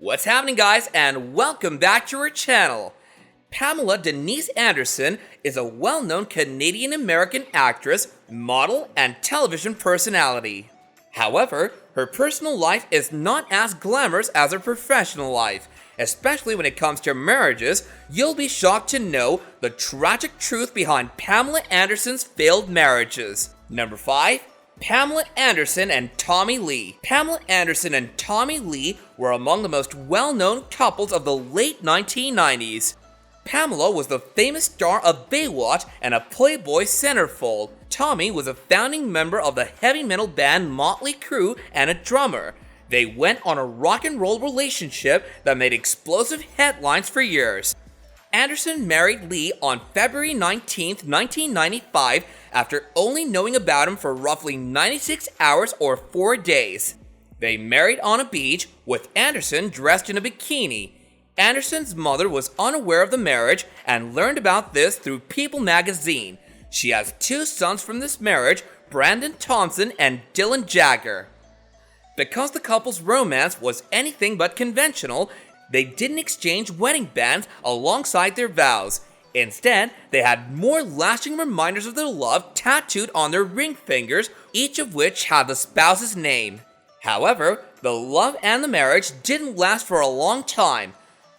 What's happening, guys, and welcome back to our channel. Pamela Denise Anderson is a well-known Canadian-American actress, model, and television personality. However, her personal life is not as glamorous as her professional life. Especially when it comes to marriages, you'll be shocked to know the tragic truth behind Pamela Anderson's failed marriages. Number 5. Pamela Anderson and Tommy Lee. Pamela Anderson and Tommy Lee were among the most well-known couples of the late 1990s. Pamela was the famous star of Baywatch and a Playboy centerfold. Tommy was a founding member of the heavy metal band Motley Crue and a drummer. They went on a rock and roll relationship that made explosive headlines for years. Anderson married Lee on February 19, 1995, after only knowing about him for roughly 96 hours or 4 days. They married on a beach, with Anderson dressed in a bikini. Anderson's mother was unaware of the marriage and learned about this through People magazine. She has 2 sons from this marriage, Brandon Thompson and Dylan Jagger. Because the couple's romance was anything but conventional, they didn't exchange wedding bands alongside their vows. Instead, they had more lasting reminders of their love tattooed on their ring fingers, each of which had the spouse's name. However, the love and the marriage didn't last for a long time.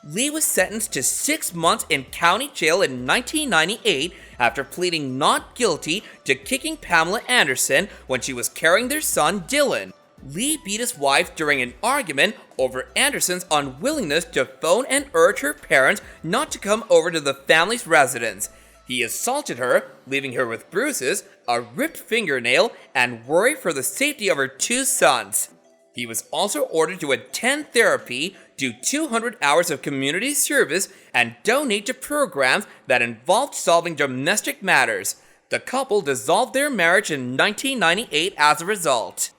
Lee was sentenced to 6 months in county jail in 1998 after pleading not guilty to kicking Pamela Anderson when she was carrying their son Dylan. Lee beat his wife during an argument over Anderson's unwillingness to phone and urge her parents not to come over to the family's residence. He assaulted her, leaving her with bruises, a ripped fingernail, and worry for the safety of her 2 sons. He was also ordered to attend therapy, do 200 hours of community service, and donate to programs that involved solving domestic matters. The couple dissolved their marriage in 1998 as a result.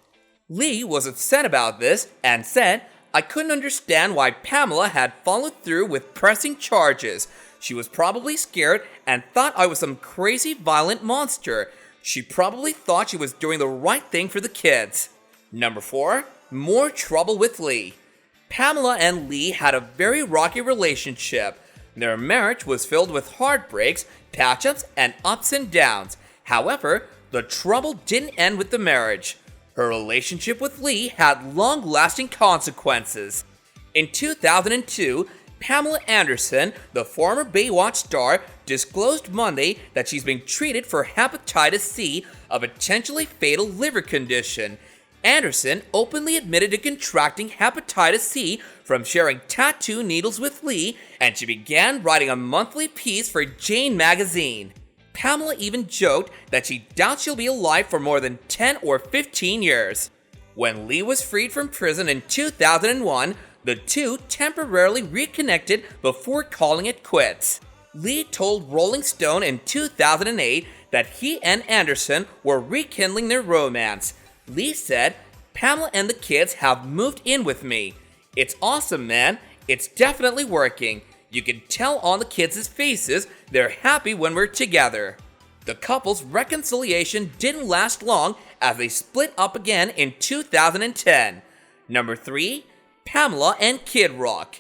Lee was upset about this and said, "I couldn't understand why Pamela had followed through with pressing charges. She was probably scared and thought I was some crazy violent monster. She probably thought she was doing the right thing for the kids." Number 4. More trouble with Lee. Pamela and Lee had a very rocky relationship. Their marriage was filled with heartbreaks, patch-ups, and ups and downs. However, the trouble didn't end with the marriage. Her relationship with Lee had long-lasting consequences. In 2002, Pamela Anderson, the former Baywatch star, disclosed Monday that she's being treated for hepatitis C, a potentially fatal liver condition. Anderson openly admitted to contracting hepatitis C from sharing tattoo needles with Lee, and she began writing a monthly piece for Jane magazine. Pamela even joked that she doubts she'll be alive for more than 10 or 15 years. When Lee was freed from prison in 2001, the two temporarily reconnected before calling it quits. Lee told Rolling Stone in 2008 that he and Anderson were rekindling their romance. Lee said, "Pamela and the kids have moved in with me. It's awesome, man. It's definitely working. You can tell on the kids' faces they're happy when we're together." The couple's reconciliation didn't last long as they split up again in 2010. Number 3. Pamela and Kid Rock.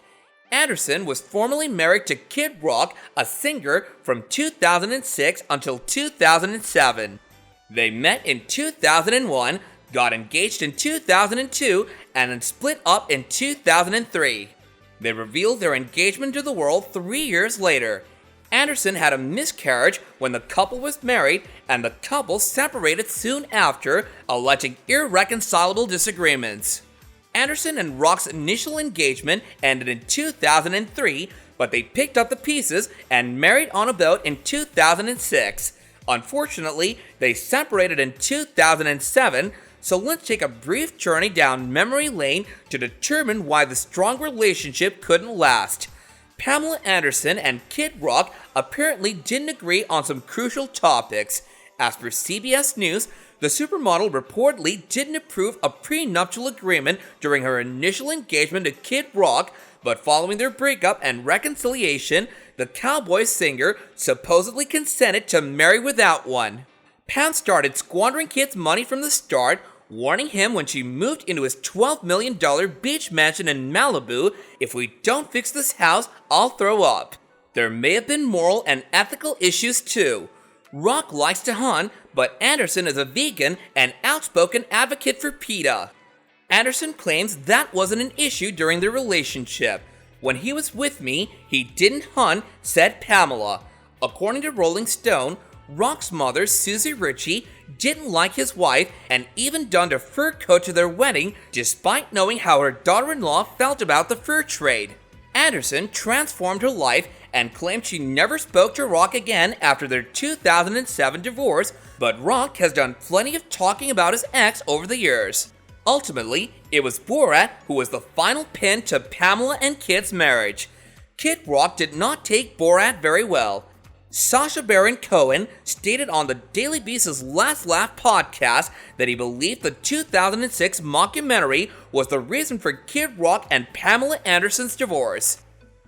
Anderson was formerly married to Kid Rock, a singer, from 2006 until 2007. They met in 2001, got engaged in 2002, and then split up in 2003. They revealed their engagement to the world 3 years later. Anderson had a miscarriage when the couple was married, and the couple separated soon after, alleging irreconcilable disagreements. Anderson and Rock's initial engagement ended in 2003, but they picked up the pieces and married on a boat in 2006. Unfortunately, they separated in 2007, so let's take a brief journey down memory lane to determine why the strong relationship couldn't last. Pamela Anderson and Kid Rock apparently didn't agree on some crucial topics. As per CBS News, the supermodel reportedly didn't approve a prenuptial agreement during her initial engagement to Kid Rock, but following their breakup and reconciliation, the cowboy singer supposedly consented to marry without one. Pam started squandering Kid's money from the start, warning him when she moved into his $12 million beach mansion in Malibu, "If we don't fix this house, I'll throw up." There may have been moral and ethical issues too. Rock likes to hunt, but Anderson is a vegan and outspoken advocate for PETA. Anderson claims that wasn't an issue during their relationship. "When he was with me, he didn't hunt," said Pamela. According to Rolling Stone, Rock's mother, Susie Ritchie, didn't like his wife and even donned a fur coat to their wedding despite knowing how her daughter-in-law felt about the fur trade. Anderson transformed her life and claimed she never spoke to Rock again after their 2007 divorce, but Rock has done plenty of talking about his ex over the years. Ultimately, it was Borat who was the final pin to Pamela and Kid's marriage. Kid Rock did not take Borat very well. Sacha Baron Cohen stated on the Daily Beast's Last Laugh podcast that he believed the 2006 mockumentary was the reason for Kid Rock and Pamela Anderson's divorce.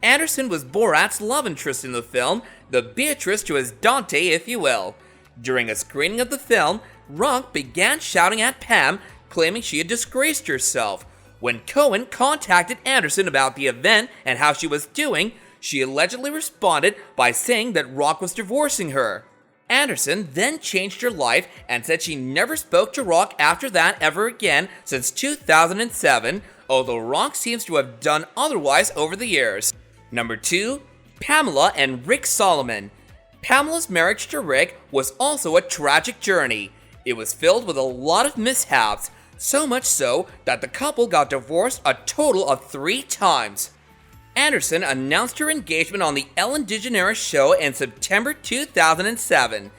Anderson was Borat's love interest in the film, the Beatrice to his Dante, if you will. During a screening of the film, Rock began shouting at Pam, claiming she had disgraced herself. When Cohen contacted Anderson about the event and how she was doing, she allegedly responded by saying that Rock was divorcing her. Anderson then changed her life and said she never spoke to Rock after that ever again since 2007, although Rock seems to have done otherwise over the years. Number 2. Pamela and Rick Solomon. Pamela's marriage to Rick was also a tragic journey. It was filled with a lot of mishaps, so much so that the couple got divorced a total of 3 times. Anderson announced her engagement on the Ellen DeGeneres show in September 2007.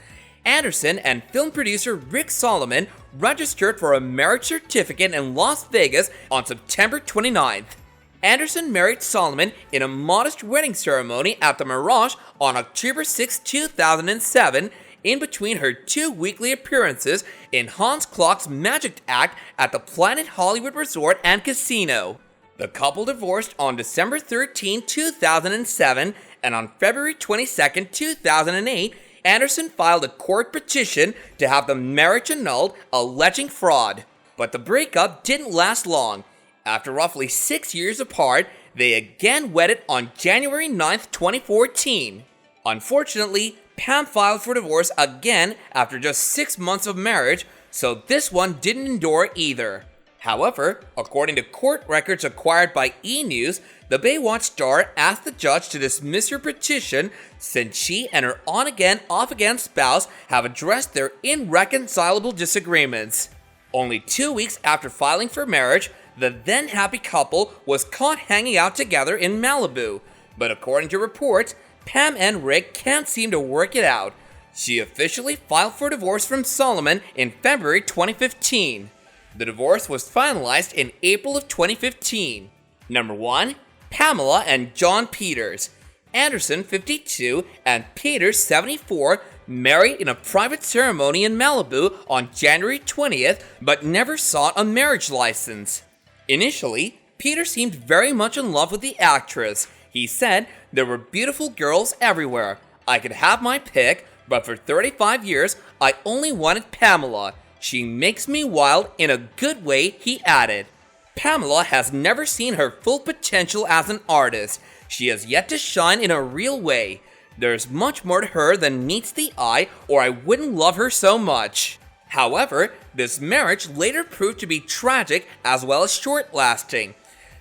Anderson and film producer Rick Solomon registered for a marriage certificate in Las Vegas on September 29th. Anderson married Solomon in a modest wedding ceremony at the Mirage on October 6, 2007, in between her 2 weekly appearances in Hans Klock's Magic Act at the Planet Hollywood Resort and Casino. The couple divorced on December 13, 2007, and on February 22, 2008, Anderson filed a court petition to have the marriage annulled, alleging fraud. But the breakup didn't last long. After roughly 6 years apart, they again wedded on January 9, 2014. Unfortunately, Pam filed for divorce again after just 6 months of marriage, so this one didn't endure either. However, according to court records acquired by E! News, the Baywatch star asked the judge to dismiss her petition since she and her on-again, off-again spouse have addressed their irreconcilable disagreements. Only 2 weeks after filing for marriage, the then happy couple was caught hanging out together in Malibu, but according to reports, Pam and Rick can't seem to work it out. She officially filed for divorce from Solomon in February 2015. The divorce was finalized in April of 2015. Number 1. Pamela and John Peters. Anderson, 52, and Peters, 74, married in a private ceremony in Malibu on January 20th, but never sought a marriage license. Initially, Peters seemed very much in love with the actress. He said, "There were beautiful girls everywhere. I could have my pick, but for 35 years, I only wanted Pamela. She makes me wild in a good way," he added. Pamela has never seen her full potential as an artist. She has yet to shine in a real way. There's much more to her than meets the eye, or I wouldn't love her so much. However, this marriage later proved to be tragic as well as short-lasting.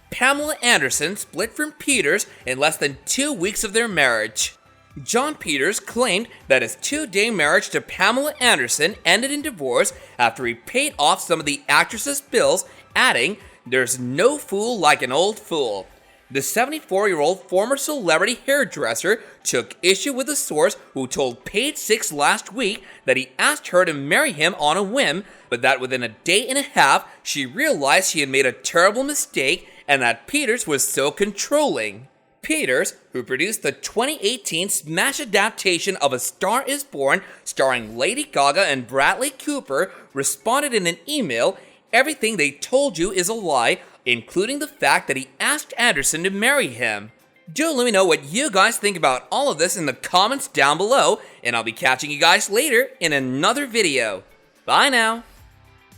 Pamela Anderson split from Peters in less than 2 weeks of their marriage. John Peters claimed that his 2-day marriage to Pamela Anderson ended in divorce after he paid off some of the actress's bills, adding, "There's no fool like an old fool." The 74-year-old former celebrity hairdresser took issue with a source who told Page Six last week that he asked her to marry him on a whim, but that within a day and a half, she realized she had made a terrible mistake and that Peters was so controlling. Peters, who produced the 2018 smash adaptation of A Star Is Born starring Lady Gaga and Bradley Cooper, responded in an email, "Everything they told you is a lie, including the fact that he asked Anderson to marry him." Do let me know what you guys think about all of this in the comments down below, and I'll be catching you guys later in another video. Bye now.